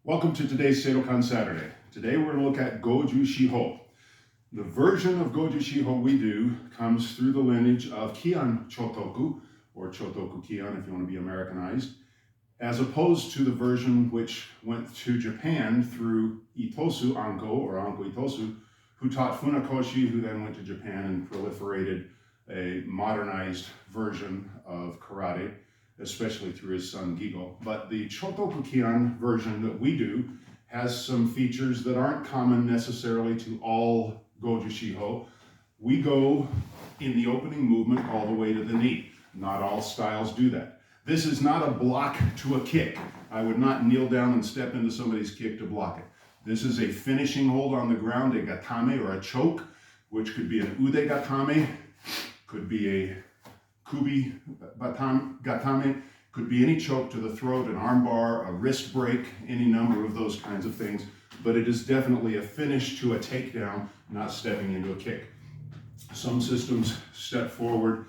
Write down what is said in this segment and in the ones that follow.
Welcome to today's Seidokan Saturday. Today we're going to look at Gojushiho. The version of Gojushiho we do comes through the lineage of Kyan Chotoku, or Chotoku Kyan if you want to be Americanized, as opposed to the version which went to Japan through Itosu Anko, or Anko Itosu, who taught Funakoshi, who then went to Japan and proliferated a modernized version of karate, especially through his son Gigo. But the Chotoku Kyan version that we do has some features that aren't common necessarily to all Gojushiho. We go in the opening movement all the way to the knee. Not all styles do that. This is not a block to a kick. I would not kneel down and step into somebody's kick to block it. This is a finishing hold on the ground, a gatame or a choke, which could be an ude gatame, could be a kubi gatame, could be any choke to the throat, an arm bar, a wrist break, any number of those kinds of things. But it is definitely a finish to a takedown, not stepping into a kick. Some systems step forward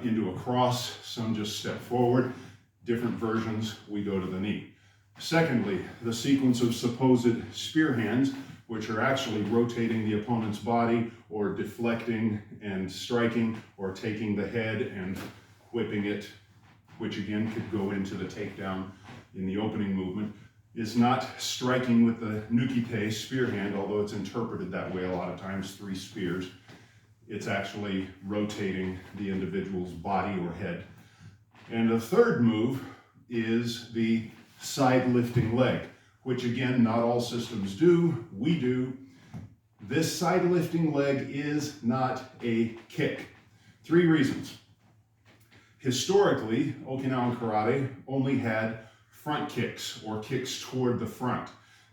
into a cross, some just step forward. Different versions, we go to the knee. Secondly, the sequence of supposed spear hands, which are actually rotating the opponent's body or deflecting and striking or taking the head and whipping it, which again could go into the takedown in the opening movement, is not striking with the nukite spear hand, although it's interpreted that way a lot of times, 3 spears. It's actually rotating the individual's body or head. And the third move is the side lifting leg, which again, not all systems do, we do. This side lifting leg is not a kick. 3 reasons. Historically, Okinawan karate only had front kicks or kicks toward the front.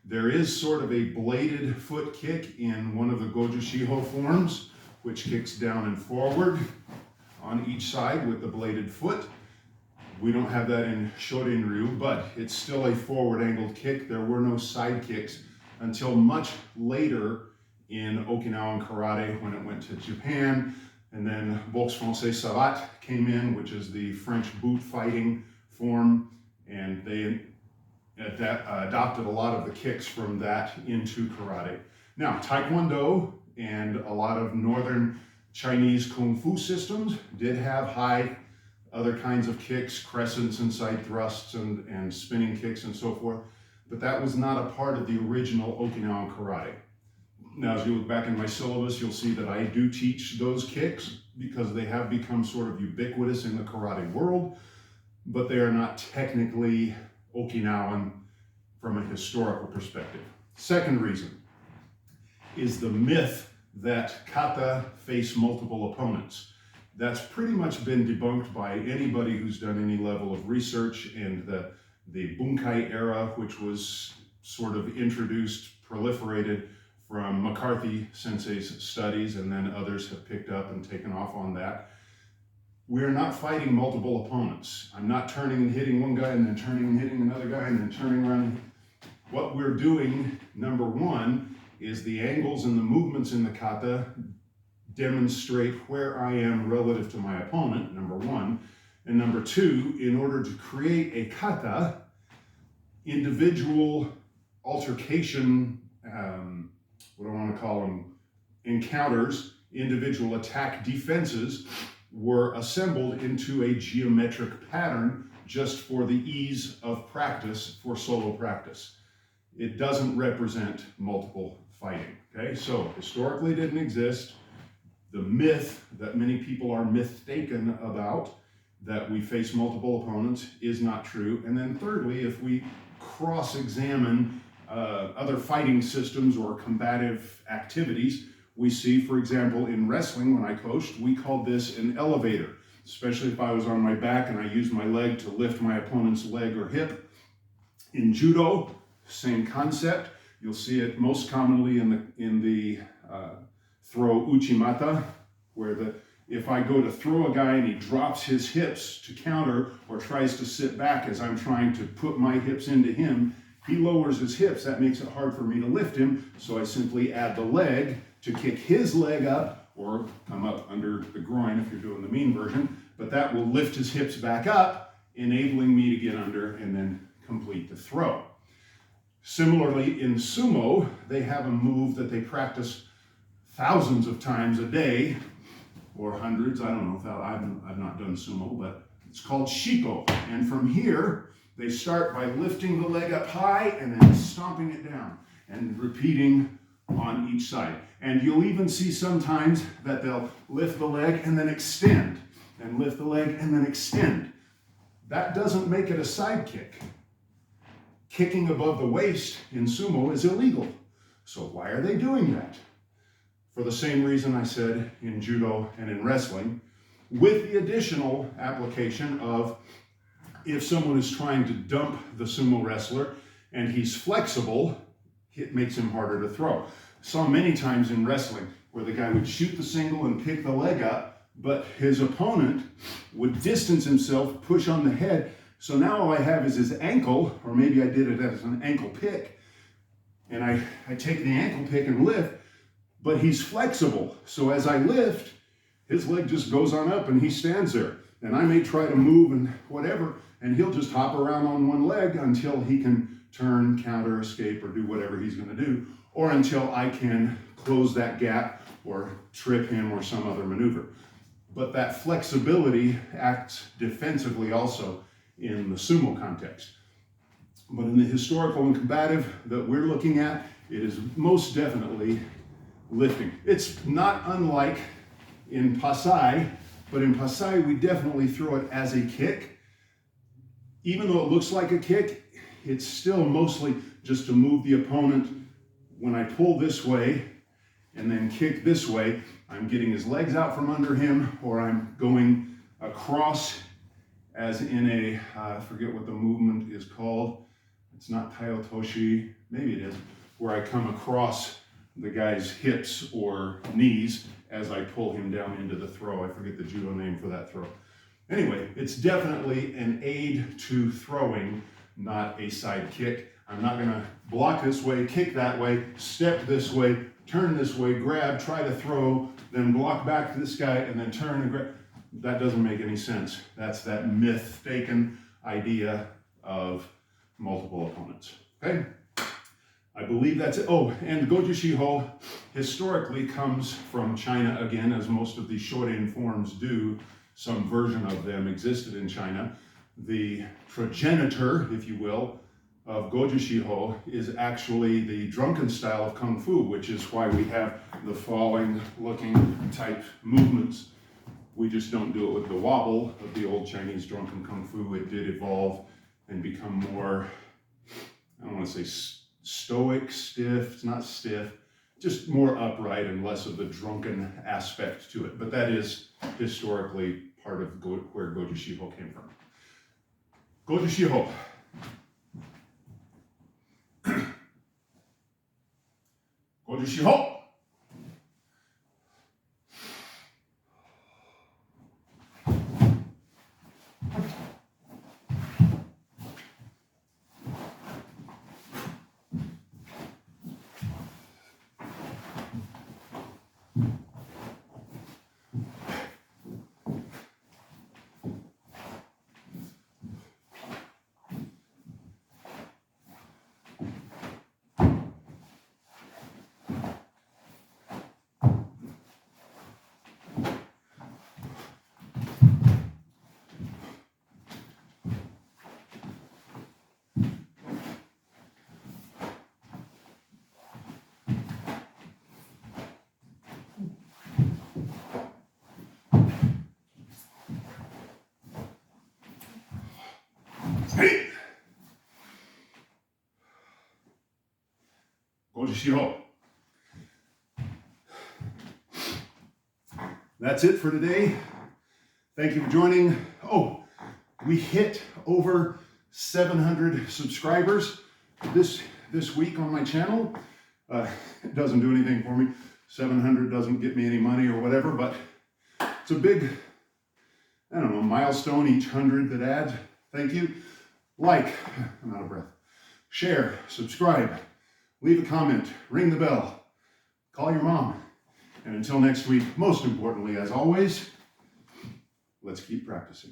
There is sort of a bladed foot kick in one of the Gojushiho forms, which kicks down and forward on each side with the bladed foot. We don't have that in Shorin-ryu, but it's still a forward angled kick. There were no side kicks until much later in Okinawan karate when it went to Japan. And then Boxe Française Savate came in, which is the French boot fighting form. And they adopted a lot of the kicks from that into karate. Now, Taekwondo and a lot of northern Chinese Kung Fu systems did have high other kinds of kicks, crescents and side thrusts and spinning kicks and so forth, but that was not a part of the original Okinawan karate. Now, as you look back in my syllabus, you'll see that I do teach those kicks because they have become sort of ubiquitous in the karate world, but they are not technically Okinawan from a historical perspective. Second reason is the myth that kata face multiple opponents. That's pretty much been debunked by anybody who's done any level of research, and the Bunkai era, which was sort of introduced, proliferated from McCarthy Sensei's studies, and then others have picked up and taken off on that. We're not fighting multiple opponents. I'm not turning and hitting one guy and then turning and hitting another guy and then turning around. What we're doing, number one, is the angles and the movements in the kata demonstrate where I am relative to my opponent, number one. And number two, in order to create a kata, individual altercation, what do I want to call them, encounters, individual attack defenses were assembled into a geometric pattern just for the ease of practice for solo practice. It doesn't represent multiple fighting, okay? So historically it didn't exist. The myth that many people are mistaken about, that we face multiple opponents, is not true. And then thirdly, if we cross-examine other fighting systems or combative activities, we see, for example, in wrestling, when I coached, we called this an elevator, especially if I was on my back and I used my leg to lift my opponent's leg or hip. In judo, same concept. You'll see it most commonly in the throw uchimata, where if I go to throw a guy and he drops his hips to counter or tries to sit back as I'm trying to put my hips into him, he lowers his hips. That makes it hard for me to lift him, so I simply add the leg to kick his leg up or come up under the groin if you're doing the mean version, but that will lift his hips back up, enabling me to get under and then complete the throw. Similarly, in sumo, they have a move that they practice thousands of times a day, or hundreds, I don't know, I've not done sumo, but it's called shiko. And from here, they start by lifting the leg up high and then stomping it down and repeating on each side. And you'll even see sometimes that they'll lift the leg and then extend, and lift the leg and then extend. That doesn't make it a side kick. Kicking above the waist in sumo is illegal. So why are they doing that? For the same reason I said in judo and in wrestling, with the additional application of if someone is trying to dump the sumo wrestler and he's flexible, it makes him harder to throw. Saw many times in wrestling where the guy would shoot the single and pick the leg up, but his opponent would distance himself, push on the head. So now all I have is his ankle, or maybe I did it as an ankle pick, and I take the ankle pick and lift, but he's flexible. So as I lift, his leg just goes on up and he stands there. And I may try to move and whatever, and he'll just hop around on one leg until he can turn, counter, escape, or do whatever he's going to do, or until I can close that gap or trip him or some other maneuver. But that flexibility acts defensively also in the sumo context. But in the historical and combative that we're looking at, it is most definitely lifting. It's not unlike in Pasai, but in Pasai we definitely throw it as a kick. Even though it looks like a kick, it's still mostly just to move the opponent. When I pull this way and then kick this way, I'm getting his legs out from under him, or I'm going across as in a, I forget what the movement is called. It's not Taiotoshi, maybe it is, where I come across the guy's hips or knees as I pull him down into the throw. I forget the judo name for that throw. Anyway, it's definitely an aid to throwing, not a side kick. I'm not gonna block this way, kick that way, step this way, turn this way, grab, try to throw, then block back to this guy, and then turn and grab. That doesn't make any sense. That's that mistaken idea of multiple opponents, okay? I believe that's it. Oh, and Gojushiho historically comes from China again, as most of the Shorin forms do. Some version of them existed in China. The progenitor, if you will, of Gojushiho is actually the Drunken style of Kung Fu, which is why we have the falling looking type movements. We just don't do it with the wobble of the old Chinese Drunken Kung Fu. It did evolve and become more, I don't want to say stoic, stiff, it's not stiff, just more upright and less of the drunken aspect to it. But that is historically part of where Gojushiho came from. Gojushiho. Gojushiho. Hey! Gojushiho. That's it for today. Thank you for joining. Oh, we hit over 700 subscribers this week on my channel. It doesn't do anything for me. 700 doesn't get me any money or whatever, but it's a big, I don't know, milestone each 100 that adds. Thank you. Like, I'm out of breath. Share, subscribe, leave a comment, ring the bell, call your mom. And until next week, most importantly, as always, let's keep practicing.